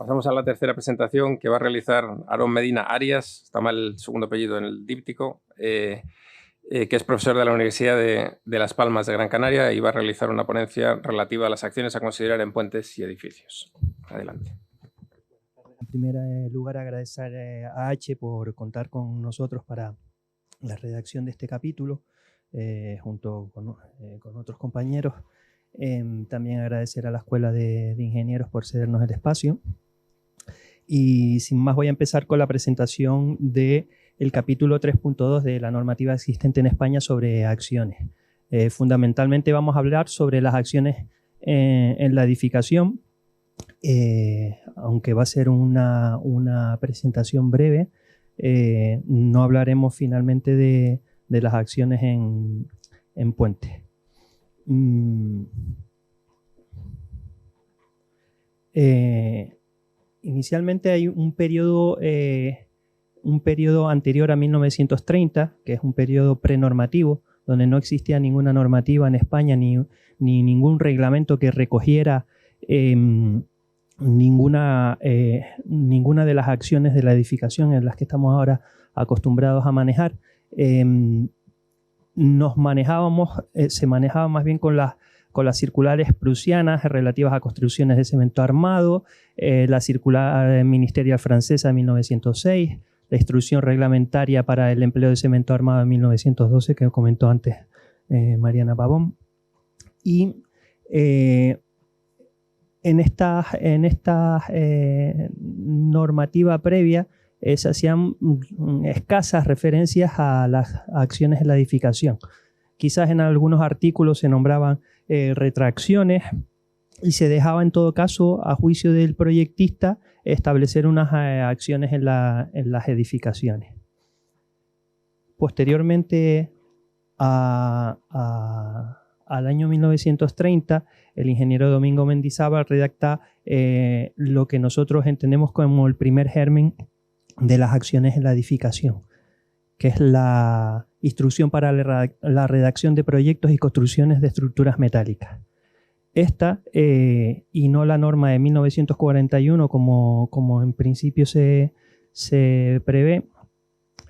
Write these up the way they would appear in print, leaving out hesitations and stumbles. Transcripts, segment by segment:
Pasamos a la tercera presentación que va a realizar Aarón Medina Arias, está mal el segundo apellido en el díptico, que es profesor de la Universidad de Las Palmas de Gran Canaria y va a realizar una ponencia relativa a las acciones a considerar en puentes y edificios. Adelante. En primer lugar, agradecer a H por contar con nosotros para la redacción de este capítulo, junto con otros compañeros. También agradecer a la Escuela de Ingenieros por cedernos el espacio. Y sin más voy a empezar con la presentación del capítulo 3.2 de la normativa existente en España sobre acciones. Fundamentalmente vamos a hablar sobre las acciones en la edificación, aunque va a ser una presentación breve. No hablaremos finalmente de las acciones en puentes. Inicialmente hay un periodo anterior a 1930, que es un periodo prenormativo, donde no existía ninguna normativa en España ni ningún reglamento que recogiera ninguna de las acciones de la edificación en las que estamos ahora acostumbrados a manejar. Se manejaba más bien con las circulares prusianas relativas a construcciones de cemento armado, la circular ministerial francesa de 1906, la instrucción reglamentaria para el empleo de cemento armado de 1912, que comentó antes Mariana Pavón. Y en esta normativa previa se hacían escasas referencias a las acciones en la edificación. Quizás en algunos artículos se nombraban retracciones y se dejaba en todo caso a juicio del proyectista establecer unas acciones en las edificaciones. Posteriormente al año 1930, el ingeniero Domingo Mendizábal redacta lo que nosotros entendemos como el primer germen de las acciones en la edificación, que es la instrucción para la redacción de proyectos y construcciones de estructuras metálicas. Esta, y no la norma de 1941, como en principio se prevé,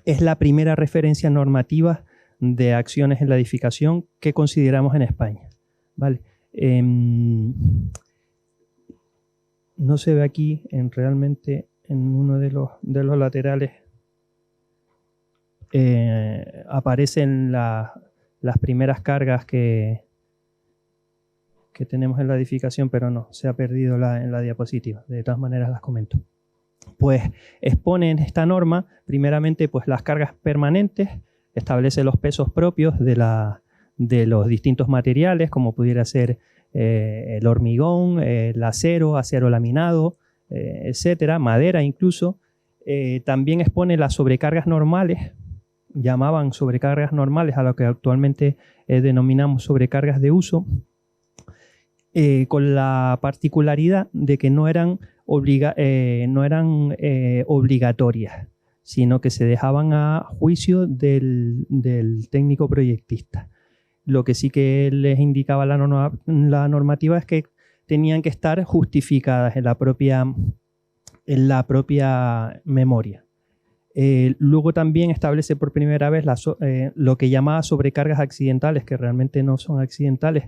es la primera referencia normativa de acciones en la edificación que consideramos en España. ¿Vale? No se ve aquí realmente en uno de los laterales. Aparecen las primeras cargas que tenemos en la edificación, pero no, se ha perdido en la diapositiva. De todas maneras las comento. Pues expone en esta norma, primeramente, pues las cargas permanentes, establece los pesos propios de los distintos materiales, como pudiera ser el hormigón, el acero laminado, etcétera, madera incluso. También expone las sobrecargas normales, llamaban sobrecargas normales a lo que actualmente denominamos sobrecargas de uso, con la particularidad de que no eran obligatorias, sino que se dejaban a juicio del técnico proyectista. Lo que sí que les indicaba la normativa es que tenían que estar justificadas en la propia memoria. Luego también establece por primera vez lo que llamaba sobrecargas accidentales, que realmente no son accidentales.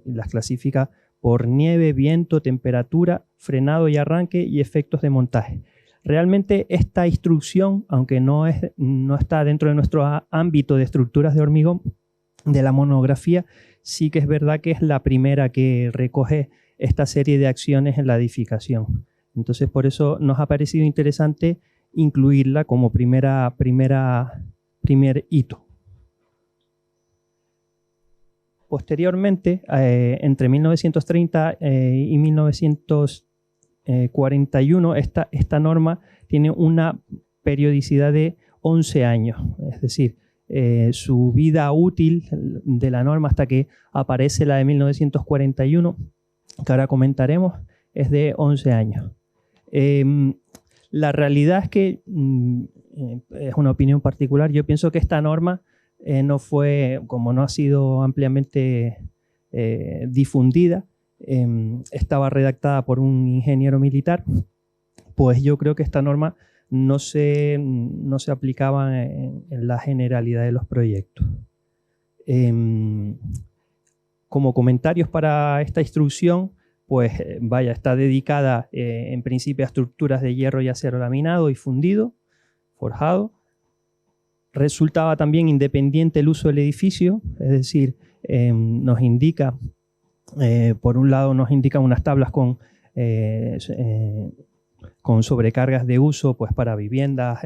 Las clasifica por nieve, viento, temperatura, frenado y arranque y efectos de montaje. Realmente esta instrucción, aunque no está dentro de nuestro ámbito de estructuras de hormigón, de la monografía, sí que es verdad que es la primera que recoge esta serie de acciones en la edificación. Entonces, por eso nos ha parecido interesante incluirla como primer hito. Posteriormente, entre 1930 y 1941, esta norma tiene una periodicidad de 11 años. Es decir, su vida útil de la norma hasta que aparece la de 1941, que ahora comentaremos, es de 11 años. La realidad es que, es una opinión particular, yo pienso que esta norma no fue, como no ha sido ampliamente difundida, estaba redactada por un ingeniero militar, pues yo creo que esta norma no se aplicaba en la generalidad de los proyectos. Como comentarios para esta instrucción, pues vaya, está dedicada en principio a estructuras de hierro y acero laminado y fundido, forjado. Resultaba también independiente el uso del edificio, es decir, nos indica, por un lado nos indican unas tablas con sobrecargas de uso pues, para viviendas,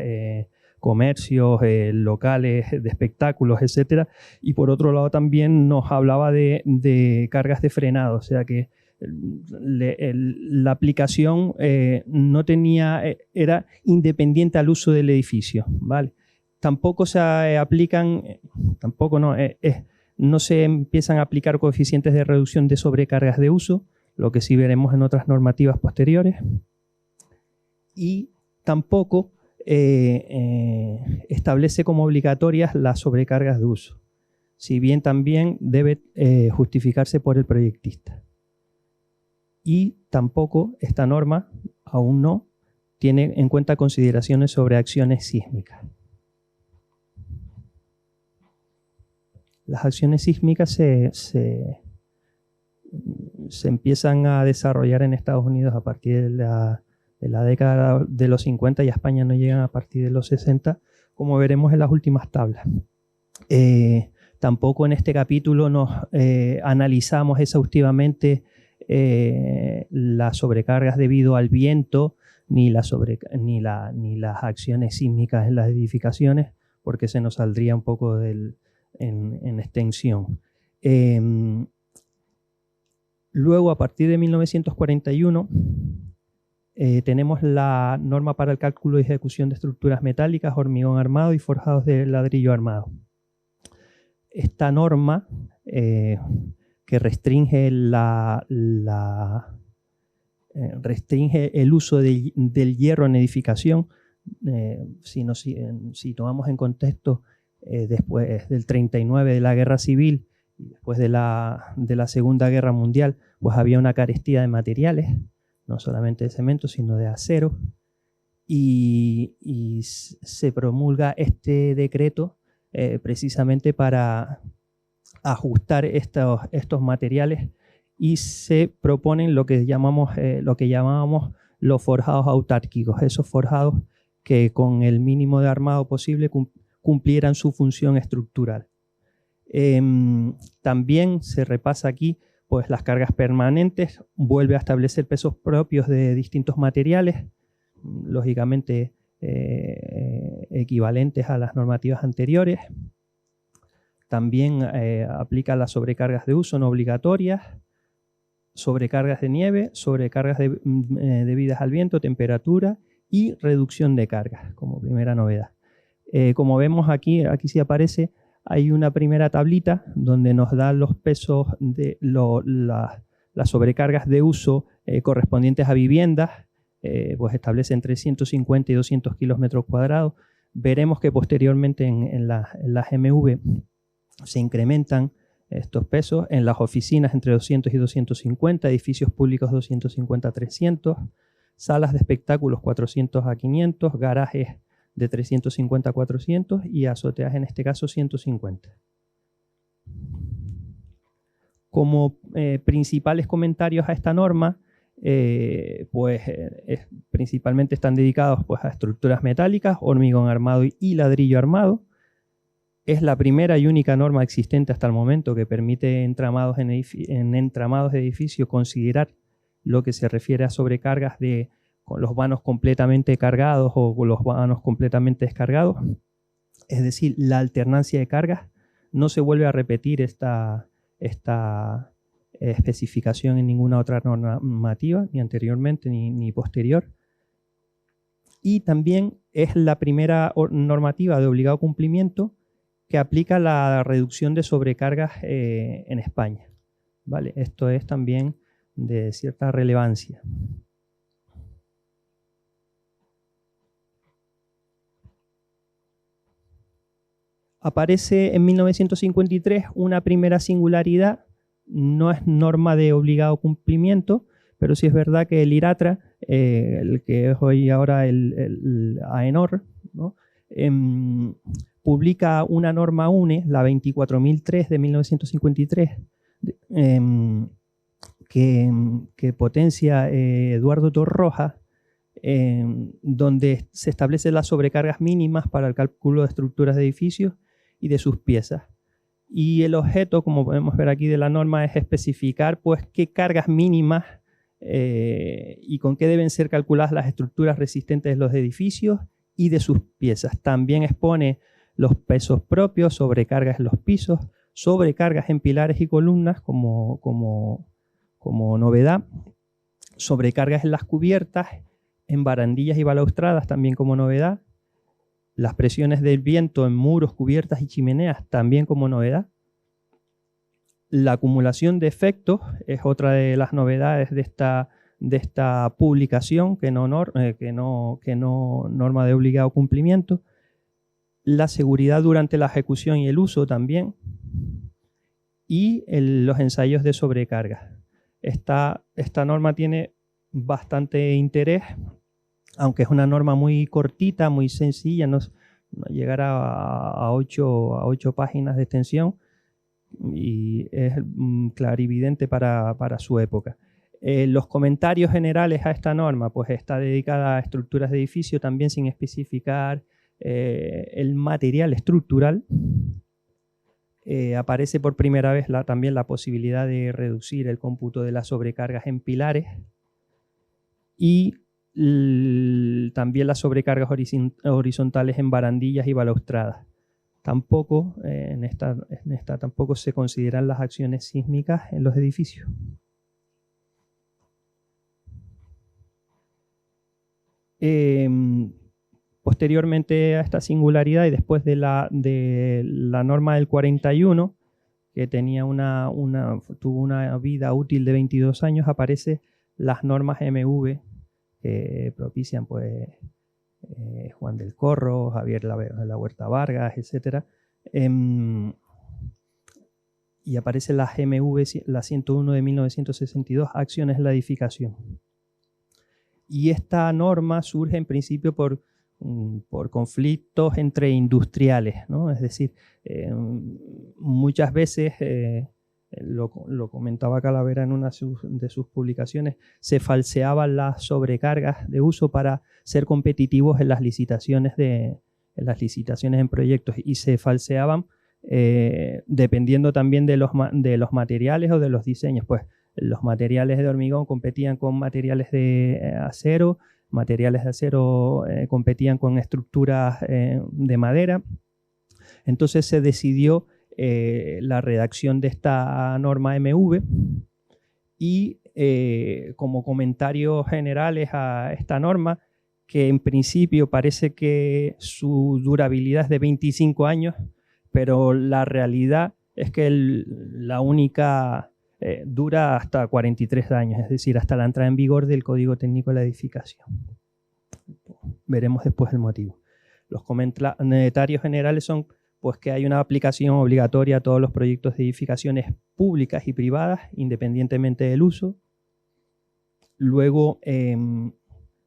comercios, locales de espectáculos, etcétera. Y por otro lado también nos hablaba de cargas de frenado, o sea que la aplicación no tenía, era independiente al uso del edificio, ¿vale? Tampoco se aplican, no se empiezan a aplicar coeficientes de reducción de sobrecargas de uso, lo que sí veremos en otras normativas posteriores. Y tampoco establece como obligatorias las sobrecargas de uso, si bien también debe justificarse por el proyectista. Y tampoco esta norma, aún no, tiene en cuenta consideraciones sobre acciones sísmicas. Las acciones sísmicas se empiezan a desarrollar en Estados Unidos a partir de la década de los 50 y a España no llegan a partir de los 60, como veremos en las últimas tablas. Tampoco en este capítulo nos analizamos exhaustivamente las sobrecargas debido al viento ni las acciones sísmicas en las edificaciones, porque se nos saldría un poco en extensión. Luego, a partir de 1941, tenemos la norma para el cálculo y ejecución de estructuras metálicas, hormigón armado y forjados de ladrillo armado. Esta norma que restringe restringe el uso del hierro en edificación, si tomamos en contexto después del 39 de la Guerra Civil y después de la Segunda Guerra Mundial, pues había una carestía de materiales, no solamente de cemento, sino de acero, y se promulga este decreto precisamente para ajustar estos materiales, y se proponen lo que llamábamos los forjados autárquicos, esos forjados que con el mínimo de armado posible cumplieran su función estructural. También se repasa aquí pues, las cargas permanentes, vuelve a establecer pesos propios de distintos materiales, lógicamente equivalentes a las normativas anteriores. También aplica las sobrecargas de uso no obligatorias, sobrecargas de nieve, sobrecargas debidas al viento, temperatura y reducción de cargas como primera novedad. Como vemos aquí sí aparece, hay una primera tablita donde nos da los pesos de las sobrecargas de uso correspondientes a viviendas, pues establece entre 150 y 200 kilómetros cuadrados. Veremos que posteriormente en las MV se incrementan estos pesos, en las oficinas entre 200 y 250, edificios públicos 250 a 300, salas de espectáculos 400 a 500, garajes de 350 a 400 y azoteas en este caso 150. Como principales comentarios a esta norma, principalmente están dedicados pues, a estructuras metálicas, hormigón armado y ladrillo armado. Es la primera y única norma existente hasta el momento que permite en entramados de edificio considerar lo que se refiere a sobrecargas con los vanos completamente cargados o con los vanos completamente descargados. Es decir, la alternancia de cargas. No se vuelve a repetir esta especificación en ninguna otra normativa, ni anteriormente ni posterior. Y también es la primera normativa de obligado cumplimiento que aplica la reducción de sobrecargas en España. ¿Vale? Esto es también de cierta relevancia. Aparece en 1953 una primera singularidad no es norma de obligado cumplimiento, pero sí es verdad que el IRATRA, el que es hoy ahora el AENOR, ¿no? Publica una norma UNE, la 24.003 de 1953, que potencia Eduardo Torroja, donde se establecen las sobrecargas mínimas para el cálculo de estructuras de edificios y de sus piezas. Y el objeto, como podemos ver aquí de la norma, es especificar pues, qué cargas mínimas y con qué deben ser calculadas las estructuras resistentes de los edificios y de sus piezas. También expone los pesos propios, sobrecargas en los pisos, sobrecargas en pilares y columnas como novedad, sobrecargas en las cubiertas, en barandillas y balaustradas también como novedad, las presiones del viento en muros, cubiertas y chimeneas también como novedad. La acumulación de efectos es otra de las novedades de esta publicación que no norma de obligado cumplimiento. La seguridad durante la ejecución y el uso también. Y los ensayos de sobrecarga. Esta norma tiene bastante interés, aunque es una norma muy cortita, muy sencilla, no llegará a 8 páginas de extensión y es clarividente para su época. Los comentarios generales a esta norma, pues está dedicada a estructuras de edificio, también sin especificar el material estructural. Aparece por primera vez también la posibilidad de reducir el cómputo de las sobrecargas en pilares y también las sobrecargas horizontales en barandillas y balaustradas. Tampoco, en esta tampoco se consideran las acciones sísmicas en los edificios. Posteriormente a esta singularidad y después de la norma del 41, que tenía tuvo una vida útil de 22 años, aparecen las normas MV que propician pues, Juan del Corro, Javier La Huerta Vargas, etc. Y aparecen las MV, la 101 de 1962, acciones en la edificación. Y esta norma surge en principio por conflictos entre industriales, ¿no? Es decir, muchas veces, lo comentaba Calavera en una de sus publicaciones, se falseaban las sobrecargas de uso para ser competitivos en las licitaciones en proyectos, y se falseaban dependiendo también de los materiales o de los diseños. Pues los materiales de hormigón competían con materiales de acero, materiales de acero competían con estructuras de madera. Entonces se decidió la redacción de esta norma MV y como comentarios generales a esta norma, que en principio parece que su durabilidad es de 25 años, pero la realidad es que la única dura hasta 43 años, es decir, hasta la entrada en vigor del Código Técnico de la Edificación. Veremos después el motivo. Los comentarios generales son pues, que hay una aplicación obligatoria a todos los proyectos de edificaciones públicas y privadas, independientemente del uso. Luego,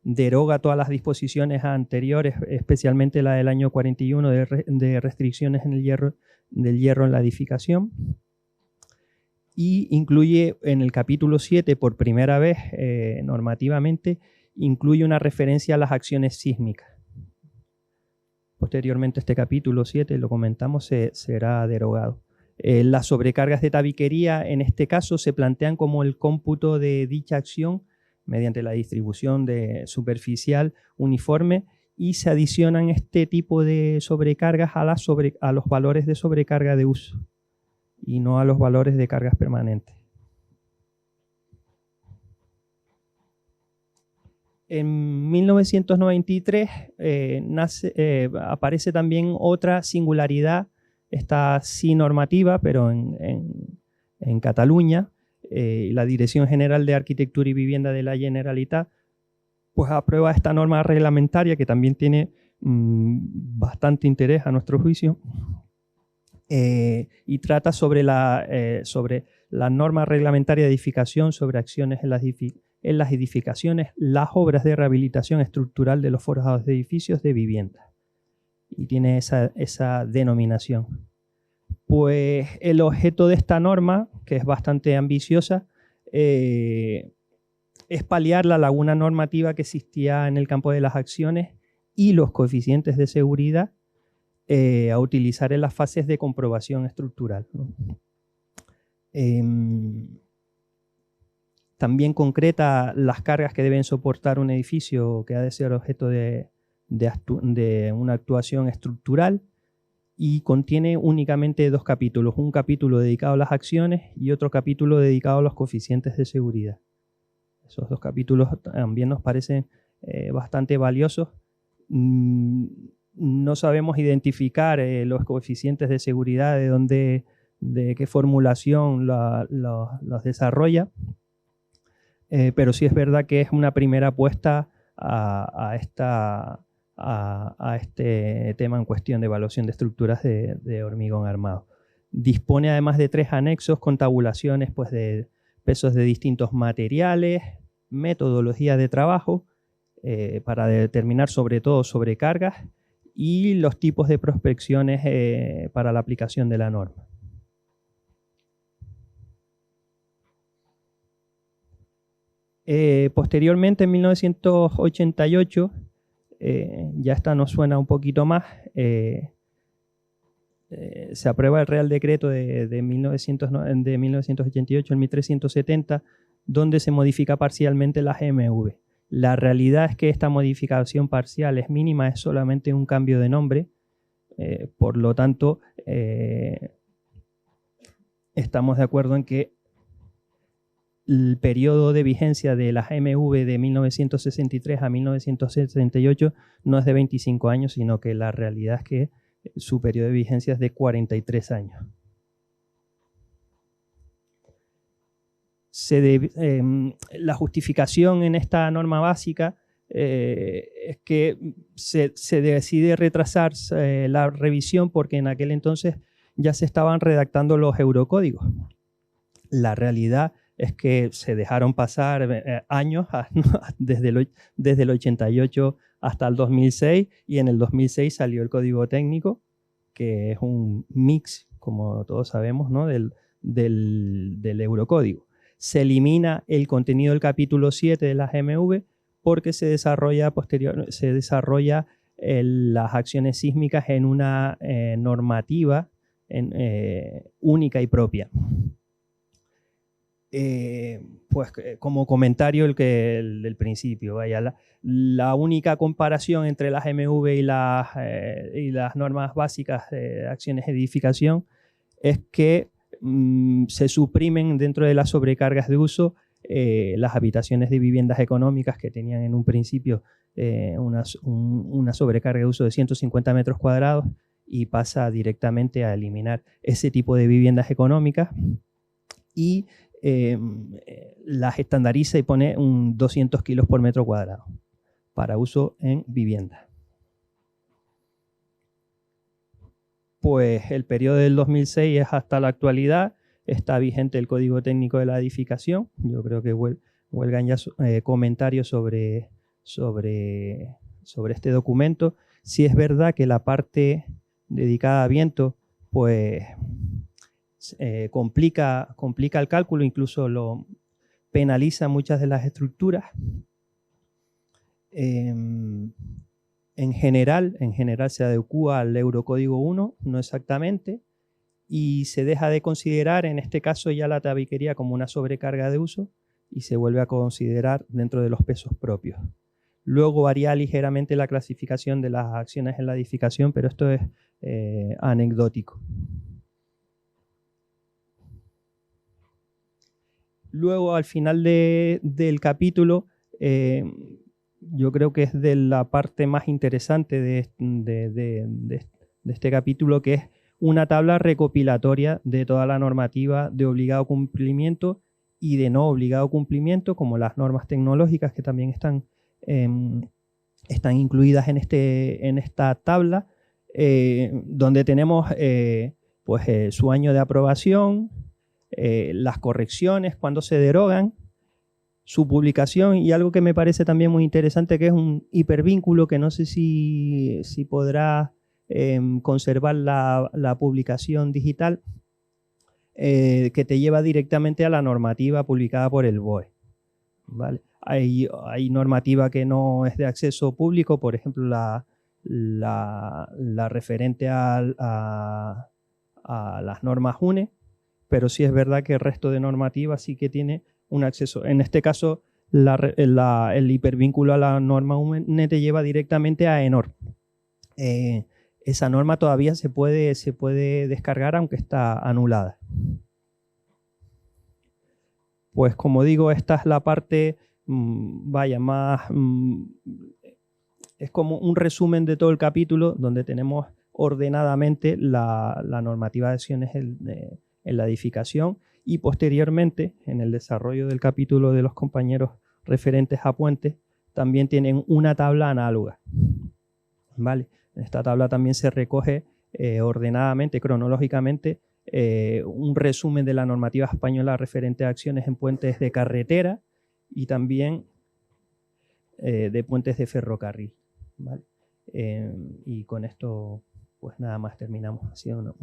deroga todas las disposiciones anteriores, especialmente la del año 41 de restricciones del hierro en la edificación. Y incluye en el capítulo 7, por primera vez normativamente, incluye una referencia a las acciones sísmicas. Posteriormente este capítulo 7, lo comentamos, será derogado. Las sobrecargas de tabiquería en este caso se plantean como el cómputo de dicha acción mediante la distribución superficial uniforme, y se adicionan este tipo de sobrecargas a los valores de sobrecarga de uso y no a los valores de cargas permanentes. En 1993 aparece también otra singularidad, esta sí normativa, pero en Cataluña. La Dirección General de Arquitectura y Vivienda de la Generalitat pues aprueba esta norma reglamentaria, que también tiene bastante interés a nuestro juicio, y trata sobre la norma reglamentaria de edificación, sobre acciones en las edificaciones, las obras de rehabilitación estructural de los forjados de edificios de vivienda. Y tiene esa denominación. Pues el objeto de esta norma, que es bastante ambiciosa, es paliar la laguna normativa que existía en el campo de las acciones y los coeficientes de seguridad a utilizar en las fases de comprobación estructural, ¿no? También concreta las cargas que deben soportar un edificio que ha de ser objeto de una actuación estructural, y contiene únicamente 2 capítulos, un capítulo dedicado a las acciones y otro capítulo dedicado a los coeficientes de seguridad. Esos 2 capítulos también nos parecen bastante valiosos. No sabemos identificar los coeficientes de seguridad, de qué formulación los desarrolla, pero sí es verdad que es una primera apuesta a este tema en cuestión de evaluación de estructuras de hormigón armado. Dispone además de 3 anexos con tabulaciones, pues, de pesos de distintos materiales, metodología de trabajo para determinar sobre todo sobrecargas y los tipos de prospecciones para la aplicación de la norma. Posteriormente, en 1988, ya esta nos suena un poquito más, se aprueba el Real Decreto de 1988, el 1370, donde se modifica parcialmente la GMV. La realidad es que esta modificación parcial es mínima, es solamente un cambio de nombre, por lo tanto, estamos de acuerdo en que el periodo de vigencia de la GMV de 1963 a 1968 no es de 25 años, sino que la realidad es que su periodo de vigencia es de 43 años. La justificación en esta norma básica es que se decide retrasar la revisión porque en aquel entonces ya se estaban redactando los eurocódigos. La realidad es que se dejaron pasar años desde el 88 hasta el 2006, y en el 2006 salió el Código Técnico, que es un mix, como todos sabemos, ¿no?, del Eurocódigo. Se elimina el contenido del capítulo 7 de la GMV porque se desarrolla las acciones sísmicas en una normativa única y propia. Pues como comentario el del principio, vaya, la única comparación entre la GMV y las normas básicas de acciones de edificación es que se suprimen dentro de las sobrecargas de uso las habitaciones de viviendas económicas que tenían en un principio una sobrecarga de uso de 150 metros cuadrados, y pasa directamente a eliminar ese tipo de viviendas económicas y las estandariza y pone 200 kilos por metro cuadrado para uso en vivienda. Pues el periodo del 2006 es hasta la actualidad, está vigente el Código Técnico de la Edificación. Yo creo que huelgan ya comentarios sobre este documento. Sí es verdad que la parte dedicada a viento, pues complica el cálculo, incluso lo penaliza muchas de las estructuras. En general se adecúa al Eurocódigo 1, no exactamente, y se deja de considerar en este caso ya la tabiquería como una sobrecarga de uso y se vuelve a considerar dentro de los pesos propios. Luego varía ligeramente la clasificación de las acciones en la edificación, pero esto es anecdótico. Luego, al final del capítulo, yo creo que es de la parte más interesante de este capítulo, que es una tabla recopilatoria de toda la normativa de obligado cumplimiento y de no obligado cumplimiento, como las normas tecnológicas que también están incluidas en esta tabla, donde tenemos pues su año de aprobación, las correcciones, cuando se derogan, su publicación y algo que me parece también muy interesante, que es un hipervínculo que no sé si podrá conservar la publicación digital, que te lleva directamente a la normativa publicada por el BOE. ¿Vale? Hay normativa que no es de acceso público, por ejemplo la referente a las normas UNE, pero sí es verdad que el resto de normativas sí que tiene un acceso. En este caso, el hipervínculo a la norma UNE te lleva directamente a ENOR. Esa norma todavía se puede descargar, aunque está anulada. Pues como digo, esta es la parte, es como un resumen de todo el capítulo, donde tenemos ordenadamente la normativa de acciones en la edificación, y posteriormente, en el desarrollo del capítulo de los compañeros referentes a puentes, también tienen una tabla análoga. ¿Vale? En esta tabla también se recoge ordenadamente, cronológicamente, un resumen de la normativa española referente a acciones en puentes de carretera y también de puentes de ferrocarril. ¿Vale? Y con esto, pues nada más terminamos. Ha sido una...